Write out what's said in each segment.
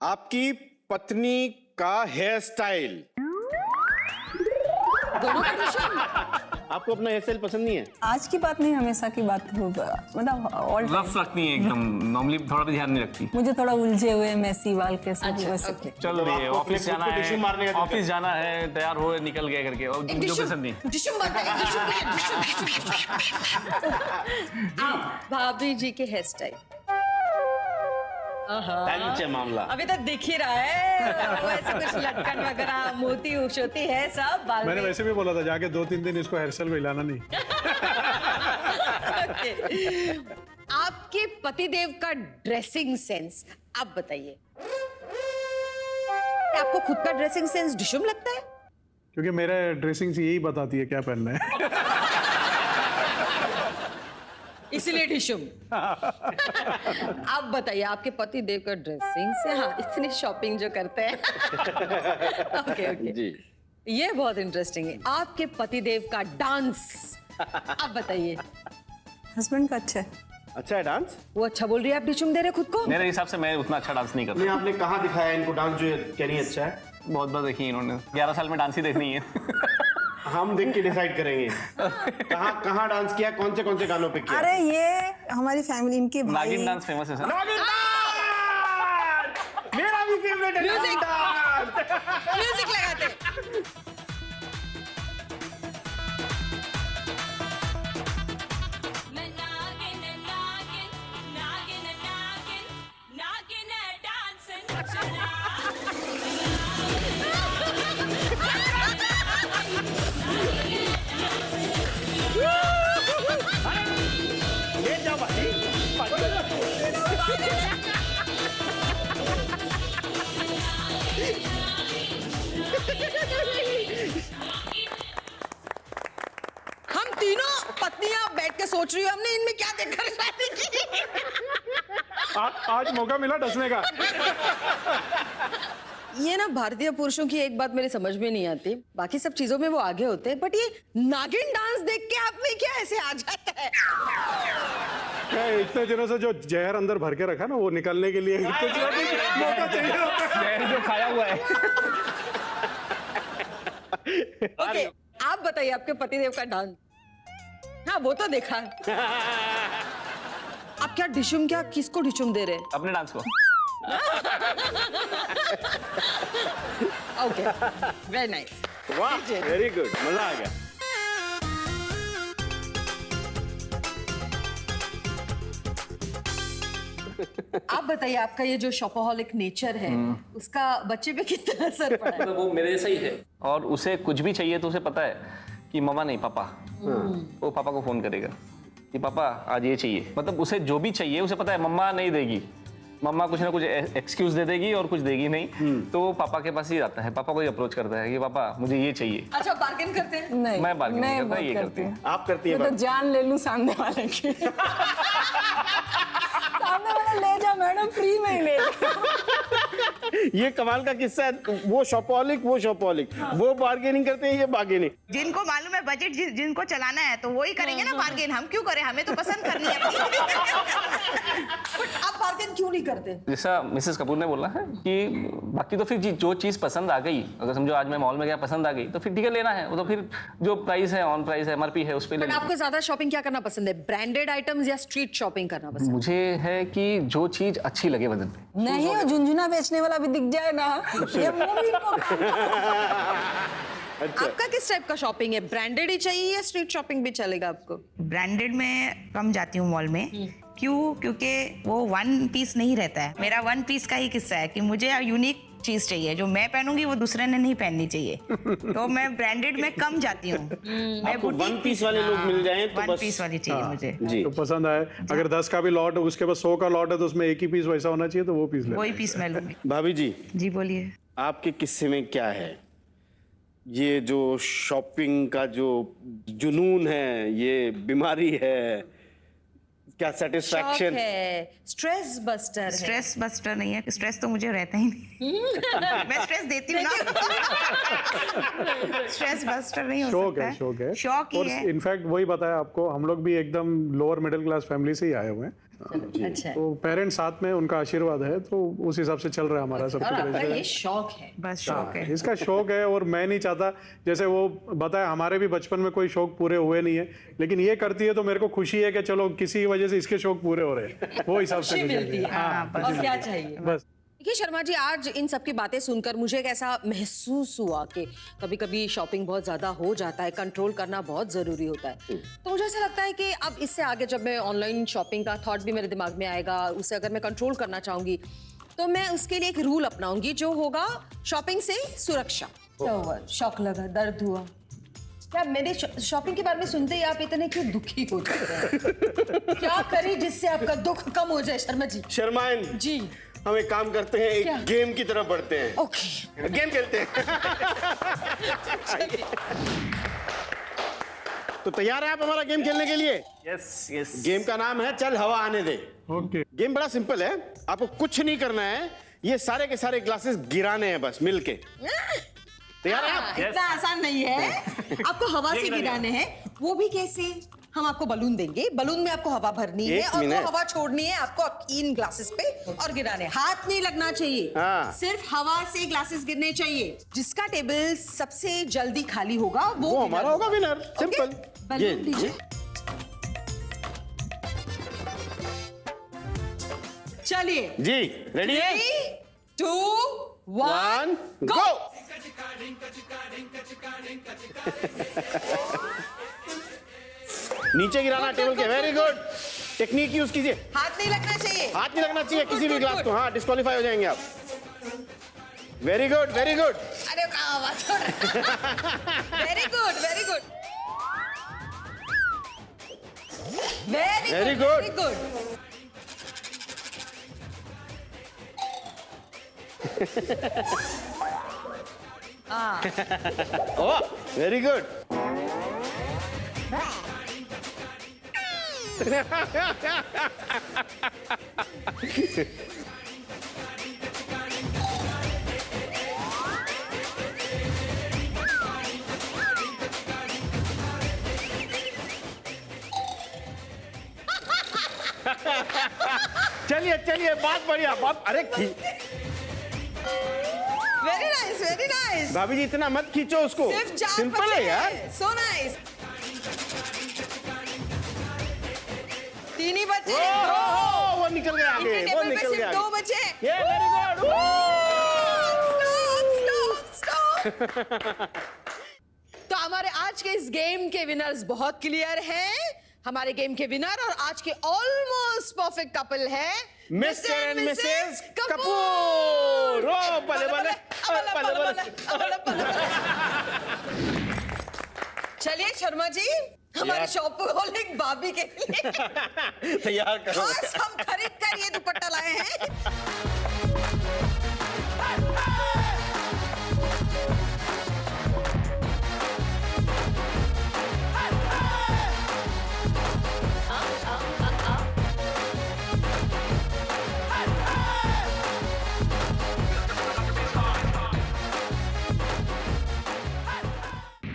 आपकी पत्नी का हेयर स्टाइल। दोनों का डिशम। आपको अपना हेयर स्टाइल पसंद नहीं है? आज की बात नहीं, हमेशा की बात मतलब ऑल रफ रखती है एकदम, नॉर्मली थोड़ा भी ध्यान नहीं रखती। मुझे थोड़ा उलझे हुए मैसी बाल के साथ अच्छा, वैसे ओके। चल रही है, आपको ऑफिस अपने जाना खुद को डिशम मारने है, का दिल ऑफिस जाना है, तैयार हो निकल गए करके, और एक जो पसंद नहीं। डिशम बनता है, डिशम। आप भाभी जी के हेयर स्टाइल। टाइम से मामला। अभी तो दिख ही रहा है, वो ऐसे कुछ लटकन वगैरह, मोती उछोती है सब बाल मैंने में। वैसे भी बोला था जाके 2-3 दिन इसको हेयर स्टाइल को हिलाना नहीं। ओके। आपके पतिदेव का ड्रेसिंग सेंस आप बताइए। आपको खुद का ड्रेसिंग सेंस डिशम लगता है? क्योंकि मेरा ड्रेसिंग से यही बताती है क्या पहनना है। इसलिए डिशम। आप बताइए आपके पति देव का ड्रेसिंग से, हाँ इतनी शॉपिंग जो करते हैं। ओके ओके जी। ये बहुत इंटरेस्टिंग है। आपके पति देव का डांस आप बताइए। हस्बैंड का अच्छा है। अच्छा है डांस? वो अच्छा बोल रही है, आप डिशम दे रहे खुद को? मेरे हिसाब से मैं उतना अच्छा डांस नहीं नहीं, करता। आपने कहाँ दिखाया इनको डांस जो कह रही है अच्छा है? बहुत बार देखी इन्होंने, 11 साल में डांस ही देखनी है। हम देख के डिसाइड करेंगे। कहाँ कहाँ डांस किया, कौन से गानों पे किया? अरे ये हमारी फैमिली, इनके भाई नागिन डांस फेमस है सर। नागिन डांस! मेरा भी फेवरेट है नागिन डांस। म्यूजिक लगाते। ले जाओ भाई। हम तीनों पत्नियां बैठ के सोच रही हो हमने इनमें क्या देखकर शादी की। आज मौका मिला डसने का। ये ना भारतीय पुरुषों की एक बात मेरी समझ में नहीं आती, बाकी सब चीजों में वो आगे होते हैं, बट ये नागिन डांस देख के आप में क्या ऐसे आ जाता है? क्या इतने दिनों से जो जहर अंदर भर के रखा ना, वो निकलने के लिए कुछ ना कुछ मौका चाहिए होता है। जहर जो खाया हुआ है। ओके, आप बताइए आपके पतिदेव का डांस। हाँ वो तो देखा। आप क्या डिशुम, क्या किसको डिशुम दे रहे हैं? अपने डांस को। Okay, very nice. वाह, वेरी गुड, मजा आ गया। आप बताइए आपका ये जो शॉपaholic नेचर है उसका बच्चे पे कितना असर पड़ा है? मतलब वो मेरे जैसा ही है, और उसे कुछ भी चाहिए तो उसे पता है कि मम्मा नहीं पापा, वो पापा को फोन करेगा कि पापा आज ये चाहिए। मतलब उसे जो भी चाहिए उसे पता है मम्मा नहीं देगी, मम्मा कुछ ना कुछ एक्सक्यूज दे देगी और कुछ देगी नहीं, तो वो पापा के पास ही आता है, पापा को ही अप्रोच करता है कि पापा मुझे ये चाहिए। अच्छा, बार्गेन करते हैं? नहीं, मैं bargain नहीं करता, बहुत ये करती हूँ। आप करती है मैं तो बात? जान ले लूं सामने वाले की। सामने वाला ले जा मैडम, फ्री में ही ले जा। ये कमाल का किस्सा है। वो शॉपaholic, वो बार्गेनिंग करते हैं, ये बार्गेनिंग। जिनको मालूम है बजट जिनको चलाना है तो वो ही करेंगे ना बार्गेन। हम क्यों करें, हमें तो पसंद करनी है अपनी। बट आप बार्गेन क्यों नहीं करते? जैसा मिसेस कपूर ने बोला है कि बाकी तो फिर जो चीज़ पसंद आ गई, अगर समझो आज मैं मॉल में गया पसंद आ गई तो फिर ठीक है लेना है, वो तो फिर जो प्राइस है ऑन प्राइस है MRP है उस पर ले बट आपको ज्यादा शॉपिंग क्या करना पसंद है, ब्रांडेड आइटम्स या स्ट्रीट शॉपिंग करना पसंद? मुझे है कि जो चीज़ अच्छी लगे बदन पे। नहीं, वो झुंझुना बेचने वाला भी दिख जाए ना, ये वो भी इनको आपका किस टाइप का शॉपिंग है, ब्रांडेड ही चाहिए या स्ट्रीट शॉपिंग भी चलेगा आपको? ब्रांडेड में कम जाती हूँ मॉल में। क्यों? क्योंकि वो वन पीस नहीं रहता है। मेरा वन पीस का ही किस्सा है कि मुझे यूनिक चीज चाहिए, जो मैं पहनूंगी वो दूसरे ने नहीं पहननी चाहिए। तो मैं ब्रांडेड में कम जाती हूँ। मैं आपको boutique वन पीस वाले लोग मिल जाएं तो वन बस। पीस वाली चाहिए मुझे। जी। तो पसंद आए, अगर 10 का भी लॉट है उसके बाद 100 का लॉट है तो उसमें एक ही पीस वैसा होना चाहिए तो वो पीस ले। वही पीस मैं लूंगी। भाभी जी, जी बोलिए। आपके किस्से में क्या है? ये जो शॉपिंग का जो जुनून है, ये बीमारी है, क्या शौक सेटिस्फैक्शन है, स्ट्रेस बस्टर है? स्ट्रेस बस्टर नहीं है, स्ट्रेस तो मुझे रहता ही नहीं। मैं स्ट्रेस देती हूँ ना। स्ट्रेस बस्टर नहीं हो शौक सकता है, शौक है। शौक ही और है। इनफैक्ट वही बताया आपको, हम लोग भी एकदम लोअर मिडिल क्लास फैमिली से ही आए हुए हैं। अच्छा है। तो पेरेंट्स साथ में, उनका आशीर्वाद है, तो उस हिसाब से चल रहा है हमारा सब और कुछ। आपका ये शौक है। बस शौक है। इसका शौक है, और मैं नहीं चाहता, जैसे वो बताया, हमारे भी बचपन में कोई शौक पूरे हुए नहीं है, लेकिन ये करती है तो मेरे को खुशी है कि चलो किसी की वजह से इसके शौक पूरे हो रहे हैं, वो हिसाब से खुशी मुझे मिलती है। हाँ, और क्या चाहिए। बस। देखिए शर्मा जी, आज इन सब की बातें सुनकर मुझे एक ऐसा महसूस हुआ कि कभी कभी शॉपिंग बहुत ज्यादा हो जाता है, कंट्रोल करना बहुत जरूरी होता है। तो मुझे ऐसा लगता है कि अब इससे आगे जब मैं ऑनलाइन शॉपिंग का थॉट भी मेरे दिमाग में आएगा, उसे अगर मैं कंट्रोल करना चाहूंगी तो मैं उसके लिए एक रूल अपनाऊंगी, जो होगा शॉपिंग से सुरक्षा। क्या हुआ? शौक लगा, दर्द हुआ क्या? मेरे शॉपिंग के बारे में सुनते ही आप इतने क्यों दुखी हो जाते हैं? क्या करें जिससे आपका दुख कम हो जाए शर्मा जी? शर्माएं जी हम एक काम करते हैं, एक क्या? गेम की तरफ बढ़ते हैं। ओके गेम खेलते हैं। तो तैयार है आप हमारा गेम खेलने के लिए? Yes yes. गेम का नाम है चल हवा आने दे। ओके। गेम बड़ा सिंपल है, आपको कुछ नहीं करना है, ये सारे के सारे ग्लासेस गिराने हैं बस मिलके। तैयार है आप? इतना आसान नहीं है। आपको हवा से गिराने हैं। वो भी कैसे? हम आपको बलून देंगे, बलून में आपको हवा भरनी है एक और वो मिनट। हवा छोड़नी है आपको इन ग्लासेस पे और गिराने। हाथ नहीं लगना चाहिए, हाँ। सिर्फ हवा से ग्लासेस गिरने चाहिए। जिसका टेबल सबसे जल्दी खाली होगा वो हमारा होगा विनर। सिंपल। बलून दीजिए। चलिए जी रेडी है? 3, 2, 1 गो। नीचे गिराना टेबल के। वेरी गुड, टेक्निक यूज कीजिए। हाथ नहीं लगना चाहिए। हाथ नहीं लगना चाहिए किसी भी Good, ग्लास good, को। हाँ, डिस्क्वालीफाई हो जाएंगे आप। Very good very good. अरे क्या बात हो रहा है? Very good very good Very good. Very good. Oh very good. चलिए चलिए, बात बढ़िया बात। अरे वेरी नाइस वेरी नाइस। भाभी जी इतना मत खींचो उसको, सिर्फ 4 सिंपल है यार। So nice. 3 ही बचे। ओह, वो निकल गया आगे, इनके वो टेबल पे निकल सिर्फ गया 2 आगे। बचे। ये वेरी गुड। स्टॉप। तो हमारे आज के इस गेम के विनर्स बहुत क्लियर हैं। हमारे गेम के विनर और आज के ऑलमोस्ट परफेक्ट कपल है मिस्टर एंड मिसेस कपूर। ओ भले भले भले भले। चलिए शर्मा जी, हमारे शॉप को खोलने भाभी के लिए तैयार करो। खास हम खरीद कर ये दुपट्टा लाए हैं।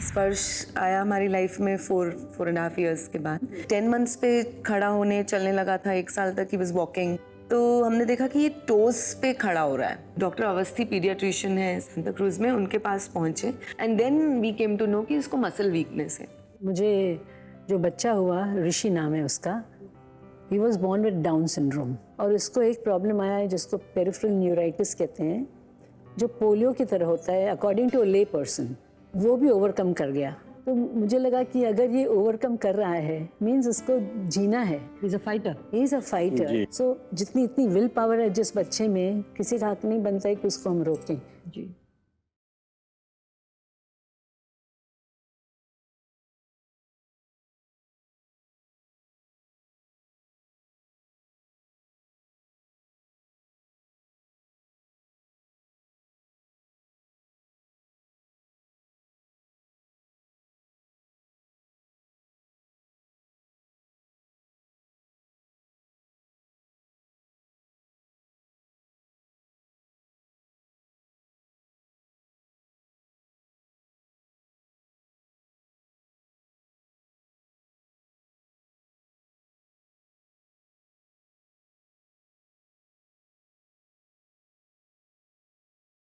स्पर्श आया हमारी लाइफ में 4.5 इयर्स के बाद। 10 मंथ्स पे खड़ा होने चलने लगा था। 1 साल तक ही वाज वॉकिंग। तो हमने देखा कि ये टोज पे खड़ा हो रहा है। डॉक्टर अवस्थी पीडियाट्रिशियन है सांता क्रूज में, उनके पास पहुंचे and then we came to know कि इसको मसल वीकनेस है। मुझे जो बच्चा हुआ, ऋषि नाम है उसका, he was born with down syndrome. और इसको एक प्रॉब्लम आया है जिसको पेरिफेरल न्यूराइटिस कहते हैं, जो पोलियो की तरह होता है अकॉर्डिंग टू अ ले पर्सन। वो भी ओवरकम कर गया। तो मुझे लगा कि अगर ये ओवरकम कर रहा है मीन्स उसको जीना है। He's a fighter. He is a fighter. So जितनी इतनी विल पावर है जिस बच्चे में, किसी का हक नहीं बनता है कि उसको हम रोकें। जी